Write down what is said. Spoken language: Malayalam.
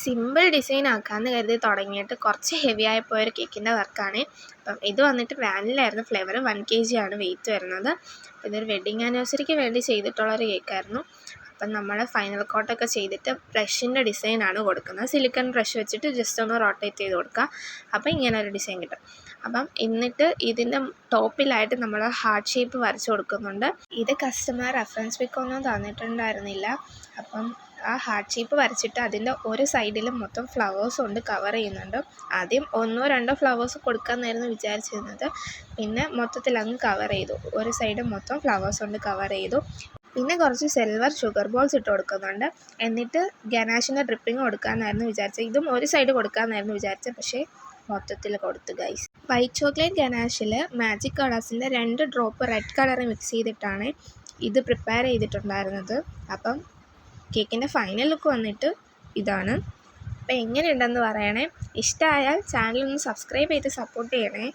സിമ്പിൾ ഡിസൈൻ ആക്കാമെന്ന് കരുതി തുടങ്ങിയിട്ട് കുറച്ച് ഹെവി ആയിപ്പോയൊരു കേക്കിൻ്റെ വർക്കാണ്. അപ്പം ഇത് വന്നിട്ട് വാനിലായിരുന്നു ഫ്ലേവർ. 1 kg ആണ് വെയിറ്റ് വരുന്നത്. ഇതൊരു വെഡ്ഡിങ് ആനിവേഴ്സറിക്ക് വേണ്ടി ചെയ്തിട്ടുള്ളൊരു കേക്കായിരുന്നു. അപ്പം നമ്മൾ ഫൈനൽ കോട്ടൊക്കെ ചെയ്തിട്ട് ബ്രഷിൻ്റെ ഡിസൈനാണ് കൊടുക്കുന്നത്. സിലിക്കൺ ബ്രഷ് വെച്ചിട്ട് ജസ്റ്റ് ഒന്ന് റൊട്ടേറ്റ് ചെയ്ത് കൊടുക്കുക. അപ്പം ഇങ്ങനെ ഒരു ഡിസൈൻ കിട്ടും. അപ്പം എന്നിട്ട് ഇതിൻ്റെ ടോപ്പിലായിട്ട് നമ്മൾ ഹാർട്ട് ഷേപ്പ് വരച്ച് കൊടുക്കുന്നുണ്ട്. ഇത് കസ്റ്റമർ റെഫറൻസ് പിക്കൊന്നും തന്നിട്ടുണ്ടായിരുന്നില്ല. അപ്പം ആ ഹാർട്ട് ഷേപ്പ് വരച്ചിട്ട് അതിൻ്റെ ഒരു സൈഡിൽ മൊത്തം ഫ്ലവേഴ്സ് കൊണ്ട് കവർ ചെയ്യുന്നുണ്ട്. ആദ്യം 1-2 ഫ്ലവേഴ്സ് കൊടുക്കാമെന്നായിരുന്നു വിചാരിച്ചിരുന്നത്. പിന്നെ മൊത്തത്തിൽ അങ്ങ് കവർ ചെയ്തു. ഒരു സൈഡ് മൊത്തം ഫ്ലവേഴ്സ് കൊണ്ട് കവർ ചെയ്തു. പിന്നെ കുറച്ച് സിൽവർ ഷുഗർ ബോൾസ് ഇട്ട് കൊടുക്കുന്നുണ്ട്. എന്നിട്ട് ഗനാഷിൻ്റെ ഡ്രിപ്പിംഗ് കൊടുക്കാമെന്നായിരുന്നു വിചാരിച്ചത്. ഇതും ഒരു സൈഡ് കൊടുക്കാമെന്നായിരുന്നു വിചാരിച്ചത്, പക്ഷേ മൊത്തത്തിൽ കൊടുത്തു ഗൈസ്. വൈറ്റ് ചോക്ലേറ്റ് ഗനാഷിൽ മാജിക് കളേഴ്സിൻ്റെ 2 ഡ്രോപ്പ് റെഡ് കളർ മിക്സ് ചെയ്തിട്ടാണ് ഇത് പ്രിപ്പയർ ചെയ്തിട്ടുണ്ടായിരുന്നത്. അപ്പം കേക്കിൻ്റെ ഫൈനൽ ലുക്ക് വന്നിട്ട് ഇതാണ്. അപ്പോൾ എങ്ങനെയുണ്ടെന്ന് പറയണേ. ഇഷ്ടമായാൽ ചാനലൊന്ന് സബ്സ്ക്രൈബ് ചെയ്ത് സപ്പോർട്ട് ചെയ്യണേ.